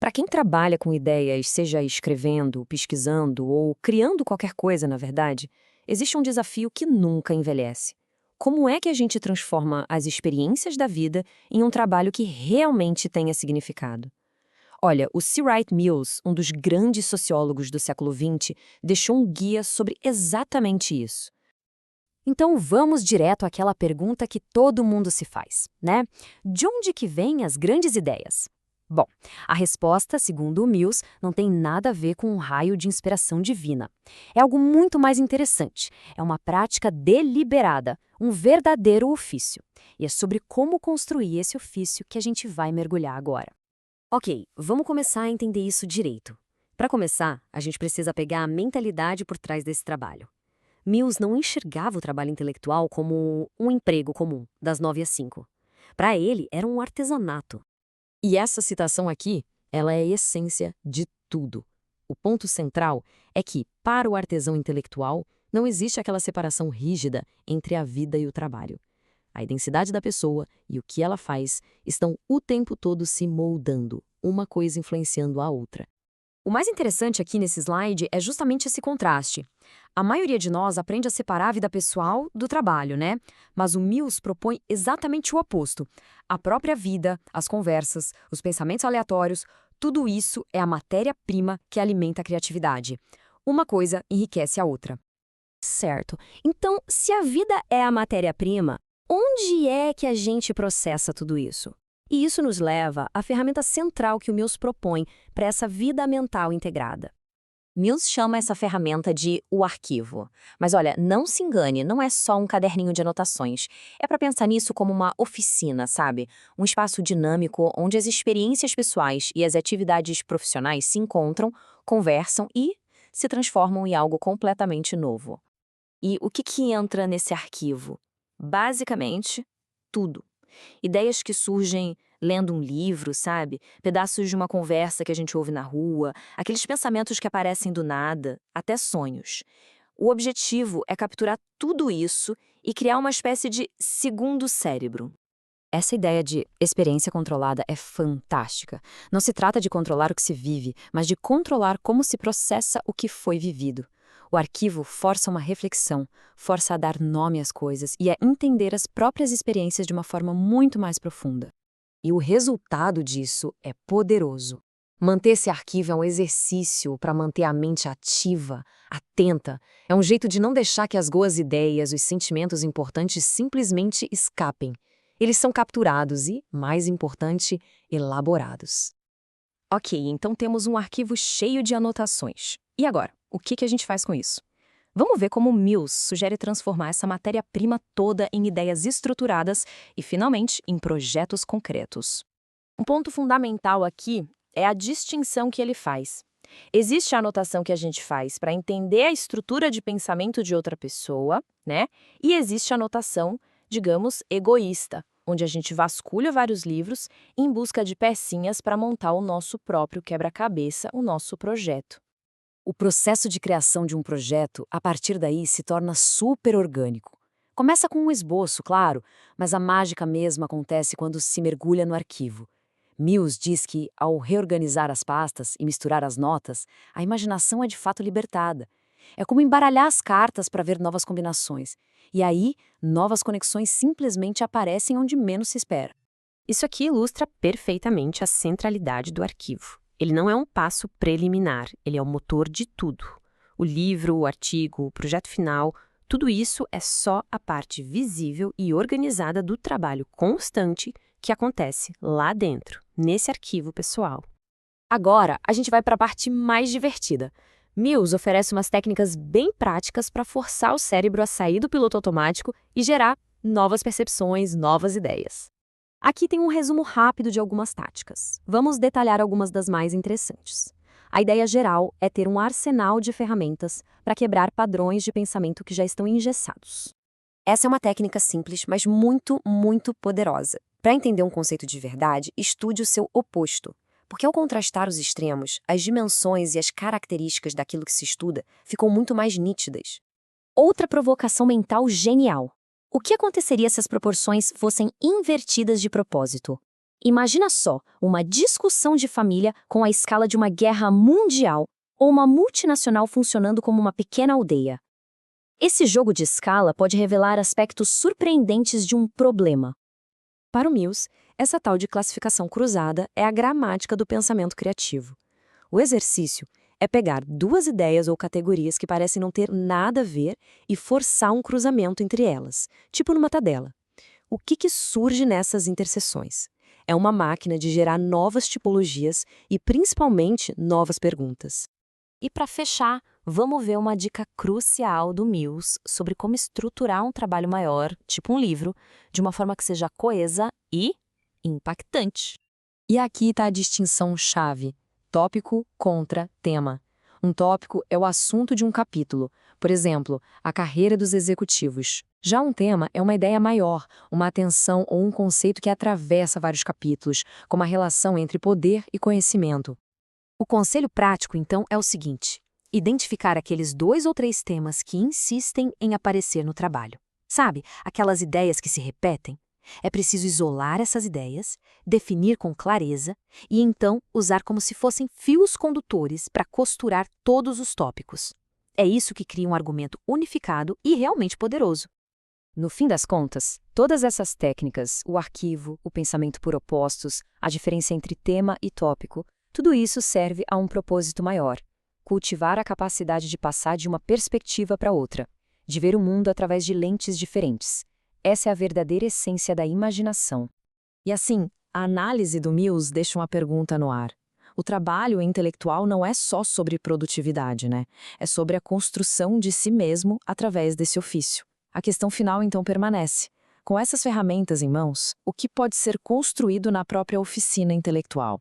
Para quem trabalha com ideias, seja escrevendo, pesquisando ou criando qualquer coisa, na verdade, existe um desafio que nunca envelhece. Como é que a gente transforma as experiências da vida em um trabalho que realmente tenha significado? Olha, o C. Wright Mills, um dos grandes sociólogos do século XX, deixou um guia sobre exatamente isso. Então vamos direto àquela pergunta que todo mundo se faz, né? De onde que vêm as grandes ideias? Bom, a resposta, segundo o Mills, não tem nada a ver com um raio de inspiração divina. É algo muito mais interessante. É uma prática deliberada, um verdadeiro ofício. E é sobre como construir esse ofício que a gente vai mergulhar agora. Ok, vamos começar a entender isso direito. Para começar, a gente precisa pegar a mentalidade por trás desse trabalho. Mills não enxergava o trabalho intelectual como um emprego comum, das 9 às 5. Para ele, era um artesanato. E essa citação aqui, ela é a essência de tudo. O ponto central é que, para o artesão intelectual, não existe aquela separação rígida entre a vida e o trabalho. A identidade da pessoa e o que ela faz estão o tempo todo se moldando, uma coisa influenciando a outra. O mais interessante aqui nesse slide é justamente esse contraste. A maioria de nós aprende a separar a vida pessoal do trabalho, né? Mas o Mills propõe exatamente o oposto. A própria vida, as conversas, os pensamentos aleatórios, tudo isso é a matéria-prima que alimenta a criatividade. Uma coisa enriquece a outra. Certo. Então, se a vida é a matéria-prima, onde é que a gente processa tudo isso? E isso nos leva à ferramenta central que o Mills propõe para essa vida mental integrada. Mills chama essa ferramenta de o arquivo. Mas olha, não se engane, não é só um caderninho de anotações. É para pensar nisso como uma oficina, sabe? Um espaço dinâmico onde as experiências pessoais e as atividades profissionais se encontram, conversam e se transformam em algo completamente novo. E o que entra nesse arquivo? Basicamente, tudo. Ideias que surgem lendo um livro, sabe? Pedaços de uma conversa que a gente ouve na rua, aqueles pensamentos que aparecem do nada, até sonhos. O objetivo é capturar tudo isso e criar uma espécie de segundo cérebro. Essa ideia de experiência controlada é fantástica. Não se trata de controlar o que se vive, mas de controlar como se processa o que foi vivido. O arquivo força uma reflexão, força a dar nome às coisas e a entender as próprias experiências de uma forma muito mais profunda. E o resultado disso é poderoso. Manter esse arquivo é um exercício para manter a mente ativa, atenta. É um jeito de não deixar que as boas ideias, os sentimentos importantes simplesmente escapem. Eles são capturados e, mais importante, elaborados. Ok, então temos um arquivo cheio de anotações. E agora, o que a gente faz com isso? Vamos ver como Mills sugere transformar essa matéria-prima toda em ideias estruturadas e, finalmente, em projetos concretos. Um ponto fundamental aqui é a distinção que ele faz. Existe a anotação que a gente faz para entender a estrutura de pensamento de outra pessoa, né? E existe a anotação, digamos, egoísta, onde a gente vasculha vários livros em busca de pecinhas para montar o nosso próprio quebra-cabeça, o nosso projeto. O processo de criação de um projeto, a partir daí, se torna super orgânico. Começa com um esboço, claro, mas a mágica mesmo acontece quando se mergulha no arquivo. Mills diz que, ao reorganizar as pastas e misturar as notas, a imaginação é de fato libertada. É como embaralhar as cartas para ver novas combinações. E aí, novas conexões simplesmente aparecem onde menos se espera. Isso aqui ilustra perfeitamente a centralidade do arquivo. Ele não é um passo preliminar, ele é o motor de tudo. O livro, o artigo, o projeto final, tudo isso é só a parte visível e organizada do trabalho constante que acontece lá dentro, nesse arquivo pessoal. Agora, a gente vai para a parte mais divertida. Mills oferece umas técnicas bem práticas para forçar o cérebro a sair do piloto automático e gerar novas percepções, novas ideias. Aqui tem um resumo rápido de algumas táticas. Vamos detalhar algumas das mais interessantes. A ideia geral é ter um arsenal de ferramentas para quebrar padrões de pensamento que já estão engessados. Essa é uma técnica simples, mas muito, muito poderosa. Para entender um conceito de verdade, estude o seu oposto. Porque ao contrastar os extremos, as dimensões e as características daquilo que se estuda ficam muito mais nítidas. Outra provocação mental genial. O que aconteceria se as proporções fossem invertidas de propósito? Imagina só, uma discussão de família com a escala de uma guerra mundial ou uma multinacional funcionando como uma pequena aldeia. Esse jogo de escala pode revelar aspectos surpreendentes de um problema. Para o Mills, essa tal de classificação cruzada é a gramática do pensamento criativo. O exercício é pegar duas ideias ou categorias que parecem não ter nada a ver e forçar um cruzamento entre elas, tipo numa tabela. O que surge nessas interseções? É uma máquina de gerar novas tipologias e, principalmente, novas perguntas. E para fechar, vamos ver uma dica crucial do Mills sobre como estruturar um trabalho maior, tipo um livro, de uma forma que seja coesa e impactante. E aqui está a distinção-chave: tópico contra tema. Um tópico é o assunto de um capítulo, por exemplo, a carreira dos executivos. Já um tema é uma ideia maior, uma atenção ou um conceito que atravessa vários capítulos, como a relação entre poder e conhecimento. O conselho prático, então, é o seguinte: identificar aqueles 2 ou 3 temas que insistem em aparecer no trabalho. Sabe, aquelas ideias que se repetem? É preciso isolar essas ideias, definir com clareza e então usar como se fossem fios condutores para costurar todos os tópicos. É isso que cria um argumento unificado e realmente poderoso. No fim das contas, todas essas técnicas, o arquivo, o pensamento por opostos, a diferença entre tema e tópico, tudo isso serve a um propósito maior: cultivar a capacidade de passar de uma perspectiva para outra, de ver o mundo através de lentes diferentes. Essa é a verdadeira essência da imaginação. E assim, a análise do Mills deixa uma pergunta no ar. O trabalho intelectual não é só sobre produtividade, né? É sobre a construção de si mesmo através desse ofício. A questão final então permanece: com essas ferramentas em mãos, o que pode ser construído na própria oficina intelectual?